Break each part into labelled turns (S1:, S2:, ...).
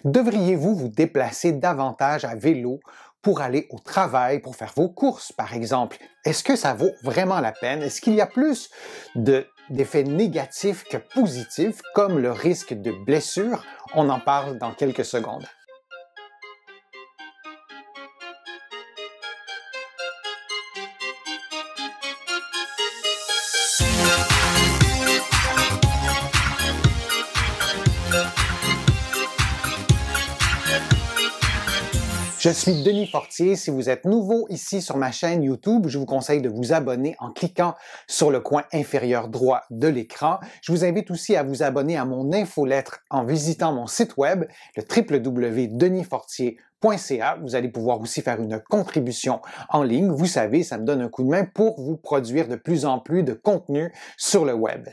S1: Devriez-vous vous déplacer davantage à vélo pour aller au travail, pour faire vos courses, par exemple? Est-ce que ça vaut vraiment la peine? Est-ce qu'il y a plus d'effets négatifs que positifs, comme le risque de blessure? On en parle dans quelques secondes. Je suis Denis Fortier. Si vous êtes nouveau ici sur ma chaîne YouTube, je vous conseille de vous abonner en cliquant sur le coin inférieur droit de l'écran. Je vous invite aussi à vous abonner à mon infolettre en visitant mon site web, le www.denisfortier.ca. Vous allez pouvoir aussi faire une contribution en ligne. Vous savez, ça me donne un coup de main pour vous produire de plus en plus de contenu sur le web.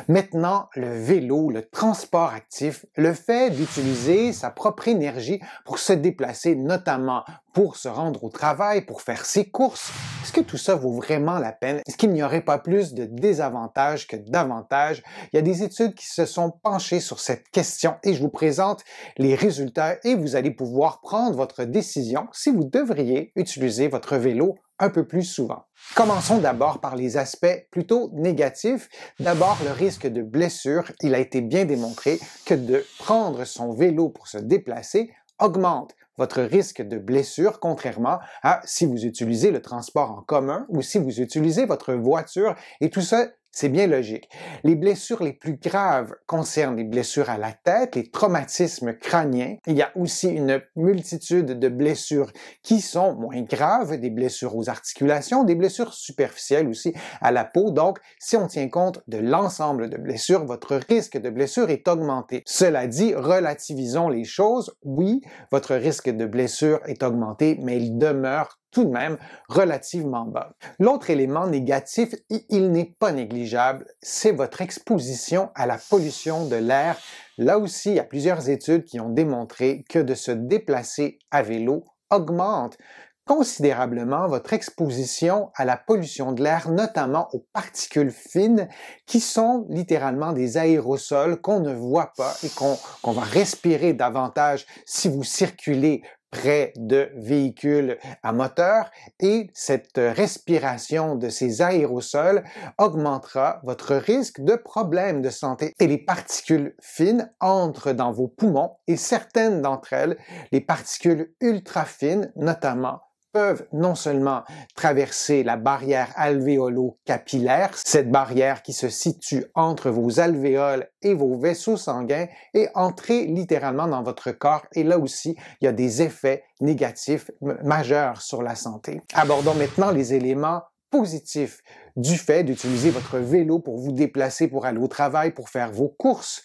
S1: Maintenant, le vélo, le transport actif, le fait d'utiliser sa propre énergie pour se déplacer, notamment pour se rendre au travail, pour faire ses courses, est-ce que tout ça vaut vraiment la peine? Est-ce qu'il n'y aurait pas plus de désavantages que d'avantages? Il y a des études qui se sont penchées sur cette question et je vous présente les résultats et vous allez pouvoir prendre votre décision si vous devriez utiliser votre vélo un peu plus souvent. Commençons d'abord par les aspects plutôt négatifs. D'abord, le risque de blessure. Il a été bien démontré que de prendre son vélo pour se déplacer augmente votre risque de blessure, contrairement à si vous utilisez le transport en commun ou si vous utilisez votre voiture, et tout ça, c'est bien logique. Les blessures les plus graves concernent les blessures à la tête, les traumatismes crâniens. Il y a aussi une multitude de blessures qui sont moins graves, des blessures aux articulations, des blessures superficielles aussi à la peau. Donc, si on tient compte de l'ensemble de blessures, votre risque de blessure est augmenté. Cela dit, relativisons les choses. Oui, votre risque de blessure est augmenté, mais il demeure tout de même relativement bas. L'autre élément négatif, et il n'est pas négligeable, c'est votre exposition à la pollution de l'air. Là aussi, il y a plusieurs études qui ont démontré que de se déplacer à vélo augmente considérablement votre exposition à la pollution de l'air, notamment aux particules fines, qui sont littéralement des aérosols qu'on ne voit pas et qu'on va respirer davantage si vous circulez près de véhicules à moteur, et cette respiration de ces aérosols augmentera votre risque de problèmes de santé. Et les particules fines entrent dans vos poumons et certaines d'entre elles, les particules ultra fines notamment, peuvent non seulement traverser la barrière alvéolo-capillaire, cette barrière qui se situe entre vos alvéoles et vos vaisseaux sanguins, et entrer littéralement dans votre corps. Et là aussi, il y a des effets négatifs majeurs sur la santé. Abordons maintenant les éléments positifs du fait d'utiliser votre vélo pour vous déplacer, pour aller au travail, pour faire vos courses.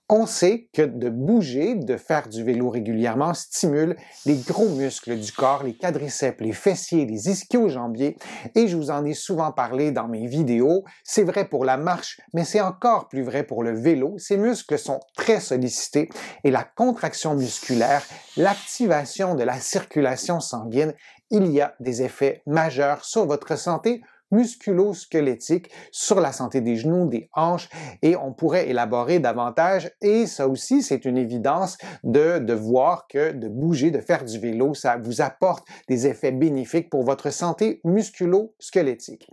S1: On sait que de bouger, de faire du vélo régulièrement stimule les gros muscles du corps, les quadriceps, les fessiers, les ischio-jambiers, et je vous en ai souvent parlé dans mes vidéos. C'est vrai pour la marche, mais c'est encore plus vrai pour le vélo. Ces muscles sont très sollicités et la contraction musculaire, l'activation de la circulation sanguine, il y a des effets majeurs sur votre santé musculo-squelettique, sur la santé des genoux, des hanches, et on pourrait élaborer davantage. Et ça aussi, c'est une évidence de voir que de bouger, de faire du vélo, ça vous apporte des effets bénéfiques pour votre santé musculo-squelettique.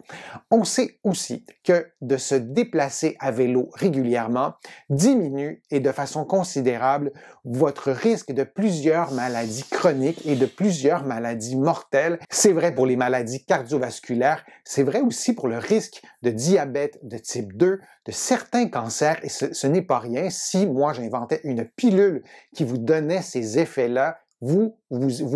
S1: On sait aussi que de se déplacer à vélo régulièrement diminue et de façon considérable votre risque de plusieurs maladies chroniques et de plusieurs maladies mortelles. C'est vrai pour les maladies cardiovasculaires, c'est vrai aussi pour le risque de diabète de type 2, de certains cancers, et ce n'est pas rien. Si moi j'inventais une pilule qui vous donnait ces effets-là, vous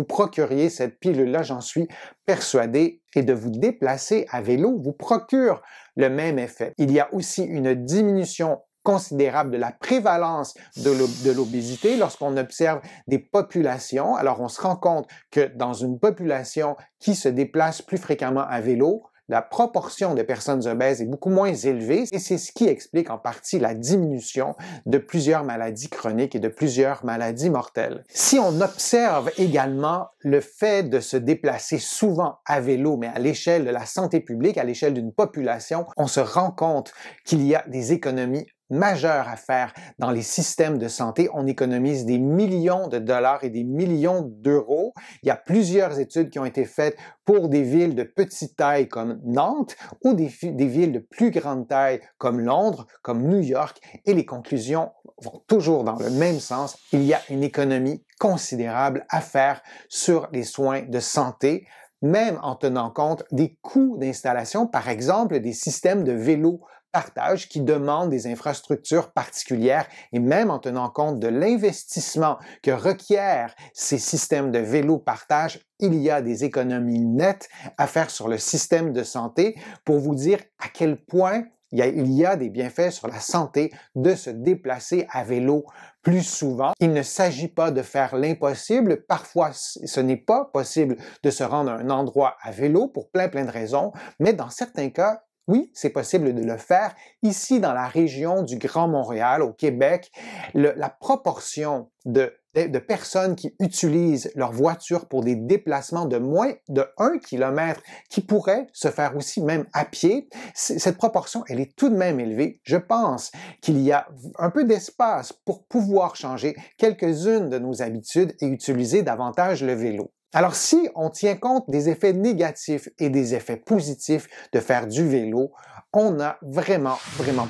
S1: procuriez cette pilule-là, j'en suis persuadé, et de vous déplacer à vélo vous procure le même effet. Il y a aussi une diminution considérable de la prévalence de l'obésité lorsqu'on observe des populations. Alors on se rend compte que dans une population qui se déplace plus fréquemment à vélo, la proportion de personnes obèses est beaucoup moins élevée et c'est ce qui explique en partie la diminution de plusieurs maladies chroniques et de plusieurs maladies mortelles. Si on observe également le fait de se déplacer souvent à vélo, mais à l'échelle de la santé publique, à l'échelle d'une population, on se rend compte qu'il y a des économies majeur à faire dans les systèmes de santé. On économise des millions de dollars et des millions d'euros. Il y a plusieurs études qui ont été faites pour des villes de petite taille comme Nantes ou des villes de plus grande taille comme Londres, comme New York, et les conclusions vont toujours dans le même sens. Il y a une économie considérable à faire sur les soins de santé, même en tenant compte des coûts d'installation, par exemple des systèmes de vélo partage qui demandent des infrastructures particulières et même en tenant compte de l'investissement que requièrent ces systèmes de vélo partage, il y a des économies nettes à faire sur le système de santé pour vous dire à quel point il y a des bienfaits sur la santé de se déplacer à vélo plus souvent. Il ne s'agit pas de faire l'impossible. Parfois, ce n'est pas possible de se rendre à un endroit à vélo pour plein de raisons, mais dans certains cas, oui, c'est possible de le faire. Ici, dans la région du Grand Montréal, au Québec, la proportion de personnes qui utilisent leur voiture pour des déplacements de moins de 1 kilomètre, qui pourraient se faire aussi même à pied, cette proportion, elle est tout de même élevée. Je pense qu'il y a un peu d'espace pour pouvoir changer quelques-unes de nos habitudes et utiliser davantage le vélo. Alors, si on tient compte des effets négatifs et des effets positifs de faire du vélo, on a vraiment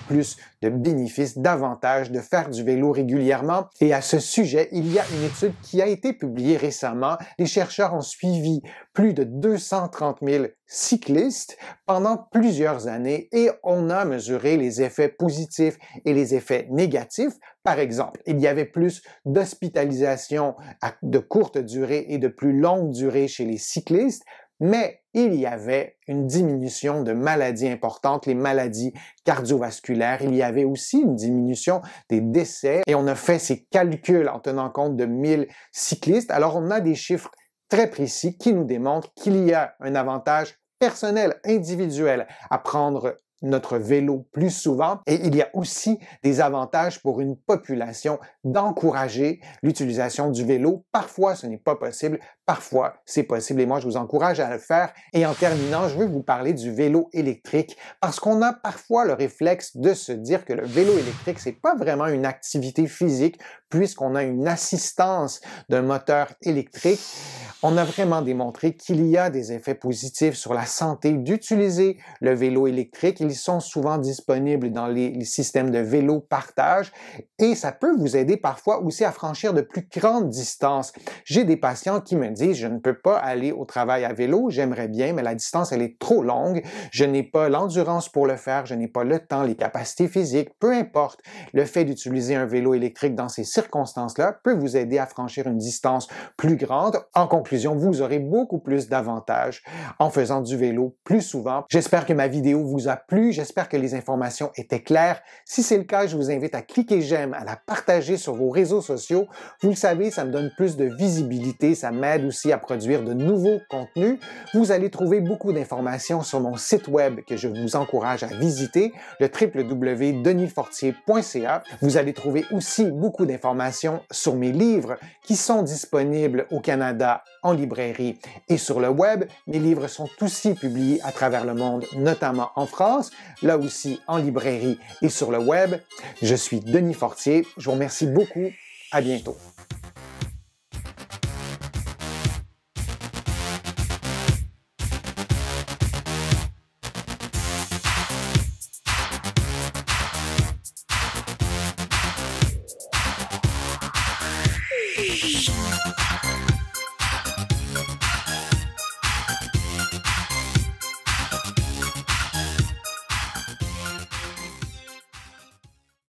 S1: plus de bénéfices, d'avantages de faire du vélo régulièrement. Et à ce sujet, il y a une étude qui a été publiée récemment. Les chercheurs ont suivi plus de 230 000 cyclistes pendant plusieurs années et on a mesuré les effets positifs et les effets négatifs. Par exemple, il y avait plus d'hospitalisation de courte durée et de plus longue durée chez les cyclistes, mais il y avait une diminution de maladies importantes, les maladies cardiovasculaires. Il y avait aussi une diminution des décès et on a fait ces calculs en tenant compte de 1000 cyclistes. Alors, on a des chiffres très précis qui nous démontrent qu'il y a un avantage personnel, individuel à prendre notre vélo plus souvent et il y a aussi des avantages pour une population d'encourager l'utilisation du vélo. Parfois, ce n'est pas possible, parfois, c'est possible et moi, je vous encourage à le faire. Et en terminant, je veux vous parler du vélo électrique parce qu'on a parfois le réflexe de se dire que le vélo électrique, c'est pas vraiment une activité physique puisqu'on a une assistance d'un moteur électrique. On a vraiment démontré qu'il y a des effets positifs sur la santé d'utiliser le vélo électrique. Ils sont souvent disponibles dans les systèmes de vélo partage et ça peut vous aider parfois aussi à franchir de plus grandes distances. J'ai des patients qui me disent « Je ne peux pas aller au travail à vélo, j'aimerais bien, mais la distance, elle est trop longue. Je n'ai pas l'endurance pour le faire, je n'ai pas le temps, les capacités physiques, peu importe. » Le fait d'utiliser un vélo électrique dans ces circonstances-là peut vous aider à franchir une distance plus grande. En conclusion, vous aurez beaucoup plus d'avantages en faisant du vélo plus souvent. J'espère que ma vidéo vous a plu, j'espère que les informations étaient claires. Si c'est le cas, je vous invite à cliquer j'aime, à la partager sur vos réseaux sociaux. Vous le savez, ça me donne plus de visibilité, ça m'aide aussi à produire de nouveaux contenus. Vous allez trouver beaucoup d'informations sur mon site web que je vous encourage à visiter, le www.denisfortier.ca. Vous allez trouver aussi beaucoup d'informations sur mes livres qui sont disponibles au Canada en librairie et sur le web. Mes livres sont aussi publiés à travers le monde, notamment en France, là aussi en librairie et sur le web. Je suis Denis Fortier. Je vous remercie beaucoup. À bientôt.